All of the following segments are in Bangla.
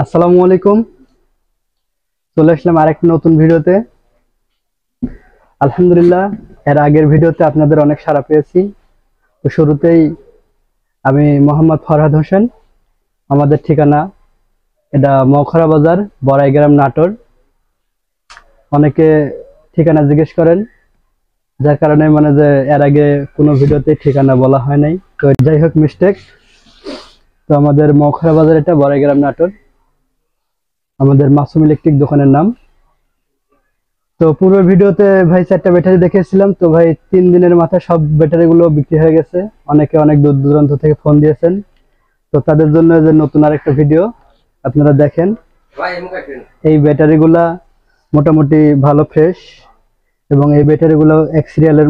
আসসালামু আলাইকুম। চলে আসলাম আরেকটা নতুন ভিডিওতে। আলহামদুলিল্লাহ, এর আগের ভিডিওতে আপনাদের অনেক সাড়া পেয়েছি। তো শুরুতেই আমি মোহাম্মদ ফরহাদ হোসেন, আমাদের ঠিকানা এটা মৌখরা বাজার, বড়াইগ্রাম, নাটোর। অনেকে ঠিকানা জিজ্ঞেস করেন, যার কারণে মানে যে এর আগে কোনো ভিডিওতে ঠিকানা বলা হয় নাই, তো যাই হোক মিস্টেক। তো আমাদের মৌখরা বাজার, এটা বড়াইগ্রাম, নাটোর, আমাদের মাসুম ইলেকট্রিক দোকানের নাম। তো পুরো ভিডিওতে ভাই 4টা ব্যাটারি দেখেছিলাম। তো ভাই 3 দিনের মাথায় সব ব্যাটারি গুলো বিক্রি হয়ে গেছে। অনেকে অনেক দূর দূরান্ত থেকে ফোন দিয়েছেন। তো তাদের জন্য যে নতুন আরেকটা ভিডিও আপনারা দেখেন। এই ব্যাটারি গুলা মোটামুটি ভালো ফ্রেশ, এবং এই ব্যাটারি গুলো এক সিরিয়ালের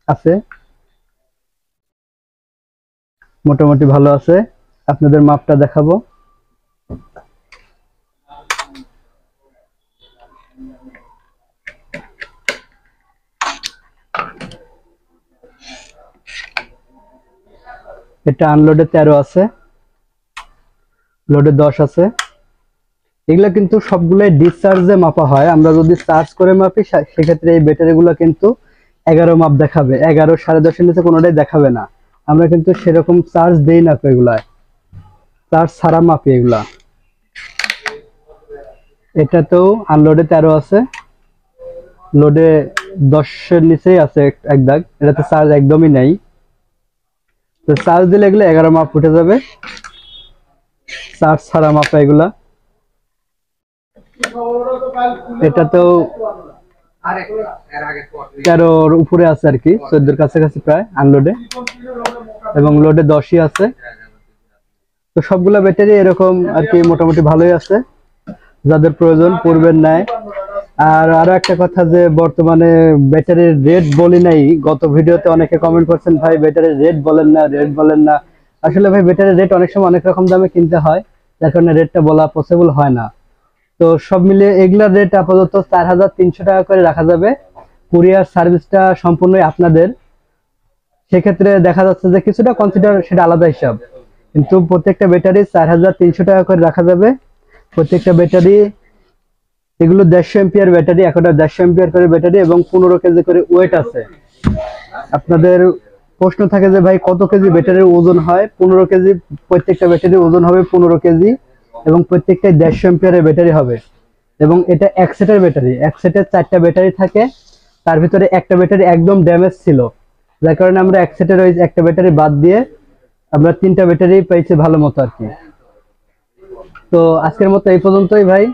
আছে, মোটামুটি ভালো আছে। আপনাদের মাপটা দেখাবো। এটা আনলোডে 13 আছে, লোডে 10 আছে। এগুলা কিন্তু সবগুলাই ডিসচার্জে মাপা হয়। আমরা যদি চার্জ করে মাপি সেক্ষেত্রে এই ব্যাটারি গুলো কিন্তু 11 মাপ দেখাবে, 11 10.5 এর নিচে কোনোটাই দেখাবে না। আমরা কিন্তু সেরকম চার্জ দেই না, এগুলা চার্জ ছাড়া মাপি এগুলা। এটাতেও আনলোডে 13 আছে, লোডে 10 এর নিচেই আছে এক দাগ। এটাতে চার্জ একদমই নাই। তো চার্জ দিলে এগুলো 11 মাপ উঠে যাবে, চার্জ ছাড়া মাপা এগুলা। এটাতেও 13-র উপরে আছে আর কি, 14-র কাছাকাছি প্রায় আনলোডে, এবং লোডে 10ই আছে। তো সবগুলা ব্যাটারি এরকম আর কি মোটামুটি ভালোই আছে, যাদের প্রয়োজন পূর্বের ন্যায়। আর আরো একটা কথা, যে বর্তমানে ব্যাটারির রেট বলি নাই। গত ভিডিওতে অনেকে কমেন্ট করছেন, ভাই ব্যাটারির রেট বলেন না, রেট বলেন না। আসলে ভাই ব্যাটারির রেট অনেক সময় অনেক রকম দামে কিনতে হয়, যার কারণে রেটটা বলা পসিবল হয় না। তো সব মিলিয়ে এগুলার রেট আপাতত 4300 টাকা করে রাখা যাবে। কুরিয়ার সার্ভিসটা সম্পূর্ণই আপনাদের। সেক্ষেত্রে দেখা যাচ্ছে যে কিছুটা কনসিডার, সেটা আলাদা হিসাব, কিন্তু প্রত্যেকটা ব্যাটারি 4300 টাকা করে রাখা যাবে। প্রত্যেকটা ব্যাটারি, এগুলো 150 এম্পিয়ার ব্যাটারি, একটা 150 এম্পিয়ার করে ব্যাটারি, এবং 15 কেজি করে ওয়েট আছে। আপনাদের প্রশ্ন থাকে যে ভাই কত কেজি ব্যাটারির ওজন হয়? 15 কেজি। প্রত্যেকটা ব্যাটারির ওজন হবে 15 কেজি, এবং প্রত্যেকটাই 150 এম্পিয়ারের ব্যাটারি হবে। এবং এটা এক সেটের ব্যাটারি, এক সেটে 4টা ব্যাটারি থাকে। তার ভিতরে একটা ব্যাটারি একদম ড্যামেজ ছিল, যার কারণে আমরা এক সেটের ওই একটা ব্যাটারি বাদ দিয়ে আমরা 3টা ব্যাটারি পেয়েছি ভালো মতো আর কি। তো আজকের মতো এই পর্যন্তই ভাই।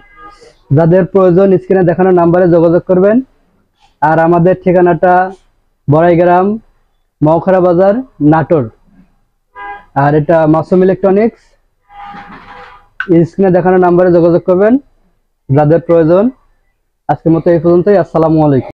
যাদের প্রয়োজন স্ক্রিনে দেখানো নাম্বারে যোগাযোগ করবেন। আর আমাদের ঠিকানাটা বড়াইগ্রাম, মৌখরা বাজার, নাটোর। আর এটা মাসুম ইলেকট্রনিক্স। স্ক্রিনে দেখানো নাম্বারে যোগাযোগ করবেন যাদের প্রয়োজন। আজকের মতো এই পর্যন্তই। আসসালামু আলাইকুম।